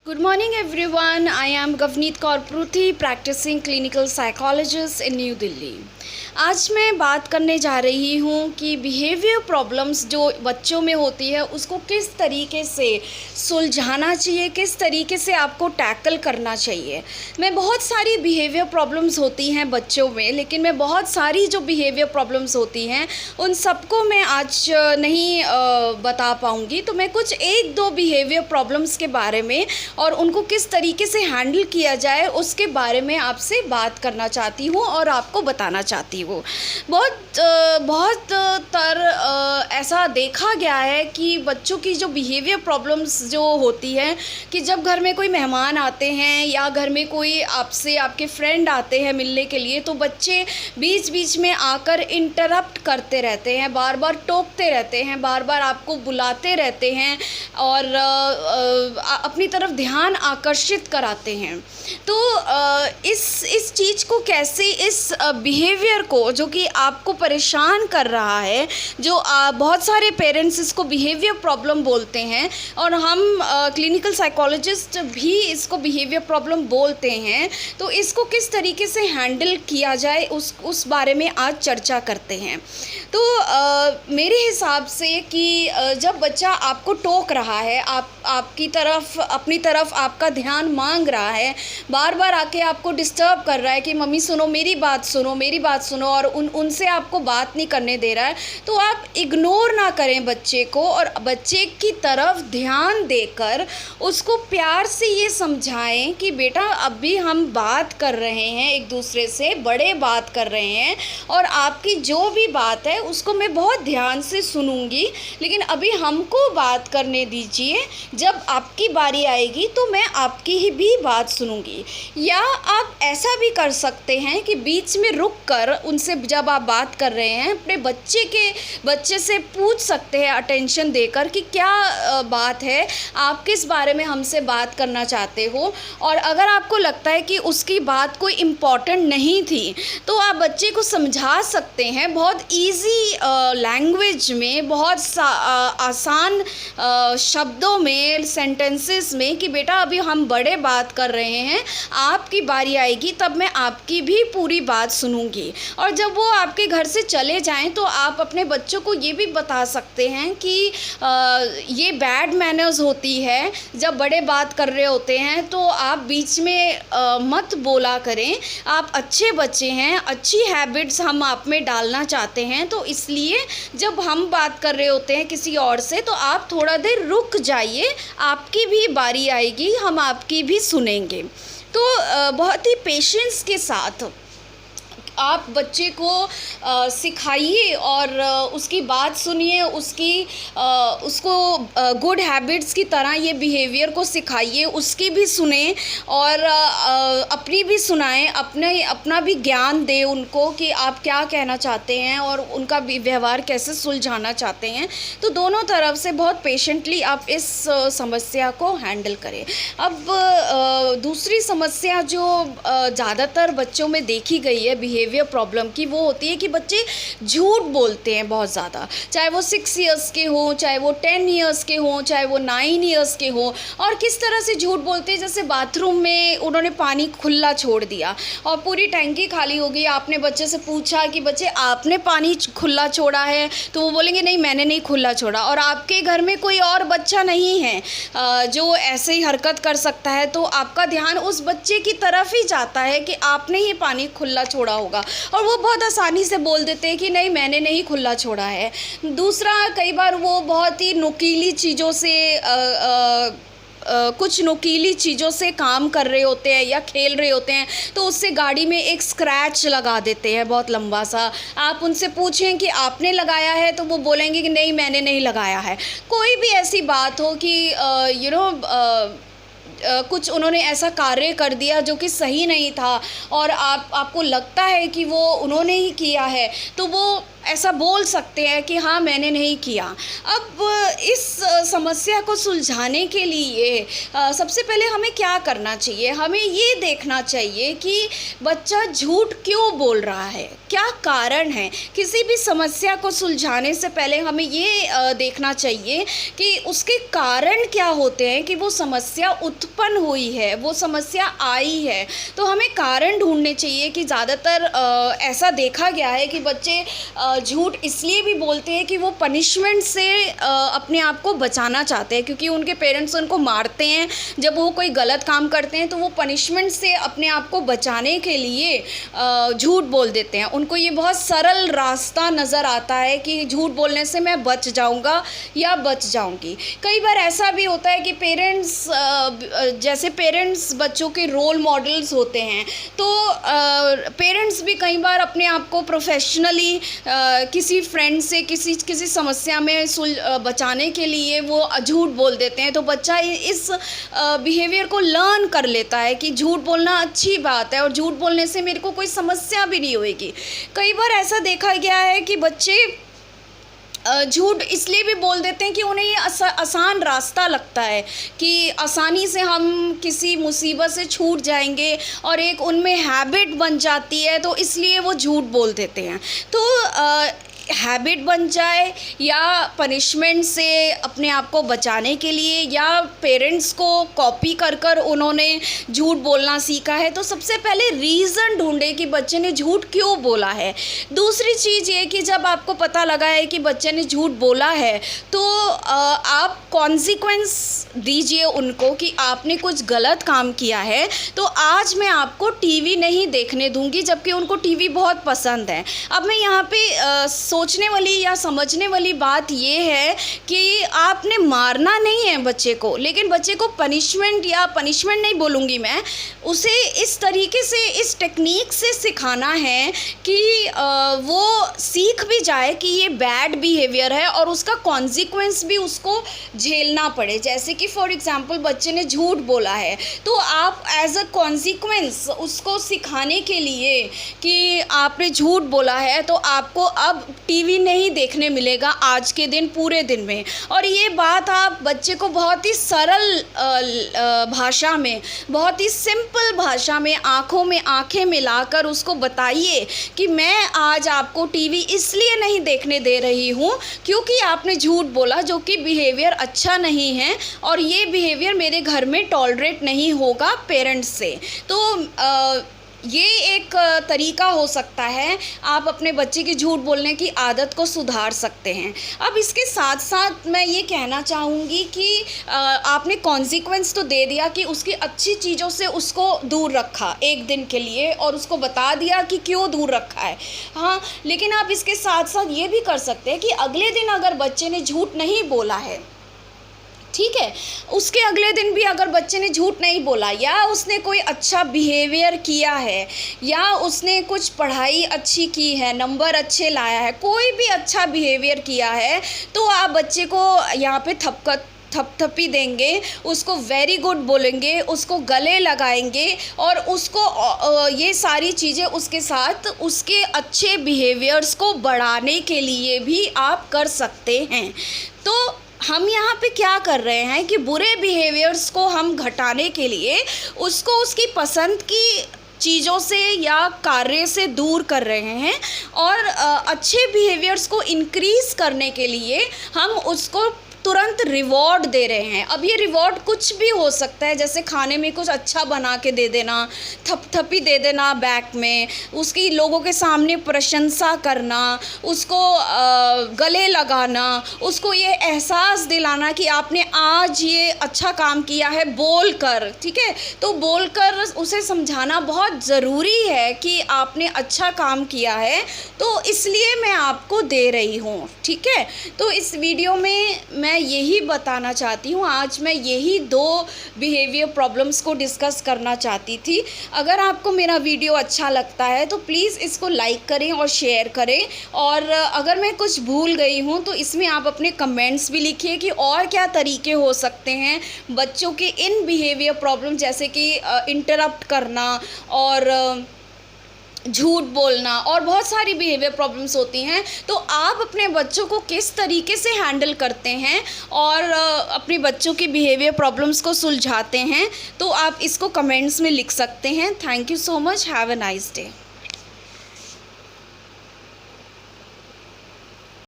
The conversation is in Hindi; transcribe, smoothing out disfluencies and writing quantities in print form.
Good morning everyone. I am Gavneet Kaur Pruthi, practicing clinical psychologist in New Delhi. आज मैं बात करने जा रही हूँ कि बिहेवियर प्रॉब्लम्स जो बच्चों में होती है उसको किस तरीके से सुलझाना चाहिए, किस तरीके से आपको टैकल करना चाहिए। मैं बहुत सारी बिहेवियर प्रॉब्लम्स होती हैं बच्चों में, लेकिन मैं बहुत सारी जो बिहेवियर प्रॉब्लम्स होती हैं उन सबको मैं आज नहीं बता पाऊँगी। तो मैं कुछ एक दो बिहेवियर प्रॉब्लम्स के बारे में और उनको किस तरीके से हैंडल किया जाए उसके बारे में आपसे बात करना चाहती हूँ और आपको बताना चाहती हूँ। बहुत ऐसा देखा गया है कि बच्चों की जो बिहेवियर प्रॉब्लम्स जो होती है कि जब घर में कोई मेहमान आते हैं या घर में कोई आपसे आपके फ्रेंड आते हैं मिलने के लिए, तो बच्चे बीच बीच में आकर इंटरप्ट करते रहते हैं, बार बार टोकते रहते हैं, बार बार आपको बुलाते रहते हैं और अपनी तरफ ध्यान आकर्षित कराते हैं। तो इस चीज़ को कैसे, इस बिहेवियर को जो कि आपको परेशान कर रहा है, जो बहुत सारे पेरेंट्स इसको बिहेवियर प्रॉब्लम बोलते हैं और हम क्लिनिकल साइकोलॉजिस्ट भी इसको बिहेवियर प्रॉब्लम बोलते हैं, तो इसको किस तरीके से हैंडल किया जाए उस बारे में आज चर्चा करते हैं। तो मेरे हिसाब से कि जब बच्चा आपको टोक रहा है, आपकी तरफ, अपनी तरफ आपका ध्यान मांग रहा है, बार बार आके आपको डिस्टर्ब कर रहा है कि मम्मी सुनो, मेरी बात सुनो, मेरी बात सुनो, और उनसे आपको बात नहीं करने दे रहा है, तो आप इग्नोर ना करें बच्चे को और बच्चे की तरफ ध्यान देकर उसको प्यार से ये समझाएं कि बेटा अभी हम बात कर रहे हैं, एक दूसरे से बड़े बात कर रहे हैं और आपकी जो भी बात है उसको मैं बहुत ध्यान से सुनूंगी, लेकिन अभी हमको बात करने दीजिए, जब आपकी बारी आएगी तो मैं आपकी ही भी बात सुनूंगी। या आप ऐसा भी कर सकते हैं कि बीच में रुक कर उनसे, जब आप बात कर रहे हैं, अपने बच्चे से पूछ सकते हैं अटेंशन देकर कि क्या बात है, आप किस बारे में हमसे बात करना चाहते हो। और अगर आपको लगता है कि उसकी बात कोई इम्पॉर्टेंट नहीं थी तो आप बच्चे को समझा सकते हैं बहुत इजी लैंग्वेज में, बहुत आसान शब्दों में, सेंटेंसेस में कि बेटा अभी हम बड़े बात कर रहे हैं, आपकी बारी आएगी तब मैं आपकी भी पूरी बात सुनूंगी। और जब वो आपके घर से चले जाएं तो आप अपने बच्चों को ये भी बता सकते हैं कि ये बैड मैनर्स होती है, जब बड़े बात कर रहे होते हैं तो आप बीच में मत बोला करें, आप अच्छे बच्चे हैं, अच्छी हैबिट्स हम आप में डालना चाहते हैं, तो इसलिए जब हम बात कर रहे होते हैं किसी और से तो आप थोड़ा देर रुक जाइए, आपकी भी बारी आएगी, हम आपकी भी सुनेंगे। तो बहुत ही पेशेंस के साथ आप बच्चे को सिखाइए और उसकी बात सुनिए, उसको गुड हैबिट्स की तरह ये बिहेवियर को सिखाइए, उसकी भी सुने और अपनी भी सुनाएं, अपना भी ज्ञान दें उनको कि आप क्या कहना चाहते हैं और उनका व्यवहार कैसे सुलझाना चाहते हैं। तो दोनों तरफ से बहुत पेशेंटली आप इस समस्या को हैंडल करें। अब दूसरी समस्या जो ज़्यादातर बच्चों में देखी गई है बिहेवियर प्रॉब्लम की, वो होती है कि बच्चे झूठ बोलते हैं बहुत ज़्यादा, चाहे वो 6 इयर्स के हों, चाहे वो 10 इयर्स के हों, चाहे वो 9 इयर्स के हों। और किस तरह से झूठ बोलते हैं, जैसे बाथरूम में उन्होंने पानी खुला छोड़ दिया और पूरी टैंकी खाली हो गई, आपने बच्चे से पूछा कि बच्चे आपने पानी खुला छोड़ा है, तो वो बोलेंगे नहीं मैंने नहीं खुला छोड़ा। और आपके घर में कोई और बच्चा नहीं है जो ऐसे ही हरकत कर सकता है, तो आपका ध्यान उस बच्चे की तरफ ही जाता है कि आपने ही पानी खुला छोड़ा होगा, और वो बहुत आसानी से बोल देते हैं कि नहीं मैंने नहीं खुला छोड़ा है। दूसरा, कई बार वो बहुत ही नुकीली चीज़ों से कुछ नुकीली चीज़ों से काम कर रहे होते हैं या खेल रहे होते हैं, तो उससे गाड़ी में एक स्क्रैच लगा देते हैं बहुत लंबा सा। आप उनसे पूछें कि आपने लगाया है तो वो बोलेंगे कि नहीं मैंने नहीं लगाया है। कोई भी ऐसी बात हो कि कुछ उन्होंने ऐसा कार्य कर दिया जो कि सही नहीं था और आपको लगता है कि वो उन्होंने ही किया है, तो वो ऐसा बोल सकते हैं कि हाँ मैंने नहीं किया। अब इस समस्या को सुलझाने के लिए सबसे पहले हमें क्या करना चाहिए? हमें ये देखना चाहिए कि बच्चा झूठ क्यों बोल रहा है, क्या कारण है। किसी भी समस्या को सुलझाने से पहले हमें ये देखना चाहिए कि उसके कारण क्या होते हैं कि वो समस्या उत्पन्न हुई है, वो समस्या आई है। तो हमें कारण ढूंढने चाहिए कि ज़्यादातर ऐसा देखा गया है कि बच्चे झूठ इसलिए भी बोलते हैं कि वो पनिशमेंट से अपने आप को बचाना चाहते हैं, क्योंकि उनके पेरेंट्स उनको मारते हैं जब वो कोई गलत काम करते हैं, तो वो पनिशमेंट से अपने आप को बचाने के लिए झूठ बोल देते हैं। उनको ये बहुत सरल रास्ता नज़र आता है कि झूठ बोलने से मैं बच जाऊंगा या बच जाऊंगी। कई बार ऐसा भी होता है कि पेरेंट्स बच्चों के रोल मॉडल्स होते हैं, तो पेरेंट्स भी कई बार अपने आप को प्रोफेशनली किसी फ्रेंड से किसी समस्या में बचाने के लिए वो झूठ बोल देते हैं। तो बच्चा इस बिहेवियर को लर्न कर लेता है कि झूठ बोलना अच्छी बात है और झूठ बोलने से मेरे को कोई समस्या भी नहीं होएगी। कई बार ऐसा देखा गया है कि बच्चे झूठ इसलिए भी बोल देते हैं कि उन्हें ये आसान रास्ता लगता है कि आसानी से हम किसी मुसीबत से छूट जाएंगे, और एक उनमें हैबिट बन जाती है, तो इसलिए वो झूठ बोल देते हैं। तो हैबिट बन जाए या पनिशमेंट से अपने आप को बचाने के लिए या पेरेंट्स को कॉपी कर उन्होंने झूठ बोलना सीखा है, तो सबसे पहले रीज़न ढूंढे कि बच्चे ने झूठ क्यों बोला है। दूसरी चीज़ ये कि जब आपको पता लगा है कि बच्चे ने झूठ बोला है, तो आप कॉन्सिक्वेंस दीजिए उनको कि आपने कुछ गलत काम किया है, तो आज मैं आपको टीवी नहीं देखने दूंगी, जबकि उनको टीवी बहुत पसंद है। अब मैं यहाँ पे सोचने वाली या समझने वाली बात ये है कि आपने मारना नहीं है बच्चे को, लेकिन बच्चे को पनिशमेंट नहीं बोलूँगी मैं, उसे इस तरीके से, इस टेक्निक से सिखाना है कि वो सीख भी जाए कि ये बैड बिहेवियर है और उसका कॉन्सिक्वेंस भी उसको झेलना पड़े। जैसे कि फॉर एग्जांपल बच्चे ने झूठ बोला है, तो आप एज अ कॉन्सिक्वेंस उसको सिखाने के लिए कि आपने झूठ बोला है तो आपको अब टीवी नहीं देखने मिलेगा आज के दिन, पूरे दिन में। और ये बात आप बच्चे को बहुत ही सरल भाषा में, बहुत ही सिंपल भाषा में, आँखों में आँखें मिलाकर उसको बताइए कि मैं आज आपको टीवी इसलिए नहीं देखने दे रही हूँ क्योंकि आपने झूठ बोला, जो कि बिहेवियर अच्छा नहीं है और ये बिहेवियर मेरे घर में टॉलरेट नहीं होगा पेरेंट्स से। तो ये एक तरीका हो सकता है, आप अपने बच्चे की झूठ बोलने की आदत को सुधार सकते हैं। अब इसके साथ साथ मैं ये कहना चाहूँगी कि आपने कॉन्सिक्वेंस तो दे दिया कि उसकी अच्छी चीज़ों से उसको दूर रखा एक दिन के लिए और उसको बता दिया कि क्यों दूर रखा है, हाँ, लेकिन आप इसके साथ साथ ये भी कर सकते हैं कि अगले दिन अगर बच्चे ने झूठ नहीं बोला है, ठीक है, उसके अगले दिन भी अगर बच्चे ने झूठ नहीं बोला या उसने कोई अच्छा बिहेवियर किया है या उसने कुछ पढ़ाई अच्छी की है, नंबर अच्छे लाया है, कोई भी अच्छा बिहेवियर किया है, तो आप बच्चे को यहाँ पे थपथपी देंगे, उसको वेरी गुड बोलेंगे, उसको गले लगाएंगे और उसको ये सारी चीज़ें उसके साथ उसके अच्छे बिहेवियर्स को बढ़ाने के लिए भी आप कर सकते हैं। तो हम यहाँ पे क्या कर रहे हैं कि बुरे बिहेवियर्स को हम घटाने के लिए उसको उसकी पसंद की चीज़ों से या कार्य से दूर कर रहे हैं और अच्छे बिहेवियर्स को इंक्रीज़ करने के लिए हम उसको तुरंत रिवॉर्ड दे रहे हैं। अब ये रिवॉर्ड कुछ भी हो सकता है, जैसे खाने में कुछ अच्छा बना के दे देना, थपथपी दे देना बैक में, उसकी लोगों के सामने प्रशंसा करना, उसको गले लगाना, उसको ये एहसास दिलाना कि आपने आज ये अच्छा काम किया है बोलकर, ठीक है। तो बोलकर उसे समझाना बहुत ज़रूरी है कि आपने अच्छा काम किया है, तो इसलिए मैं आपको दे रही हूँ, ठीक है। तो इस वीडियो में मैं यही बताना चाहती हूँ, आज मैं यही 2 बिहेवियर प्रॉब्लम्स को डिस्कस करना चाहती थी। अगर आपको मेरा वीडियो अच्छा लगता है तो प्लीज़ इसको लाइक करें और शेयर करें, और अगर मैं कुछ भूल गई हूँ तो इसमें आप अपने कमेंट्स भी लिखिए कि और क्या तरीके हो सकते हैं बच्चों के इन बिहेवियर प्रॉब्लम, जैसे कि इंटरप्ट करना और झूठ बोलना और बहुत सारी बिहेवियर प्रॉब्लम्स होती हैं। तो आप अपने बच्चों को किस तरीके से हैंडल करते हैं और अपने बच्चों की बिहेवियर प्रॉब्लम्स को सुलझाते हैं, तो आप इसको कमेंट्स में लिख सकते हैं। Thank you so much, have a nice day.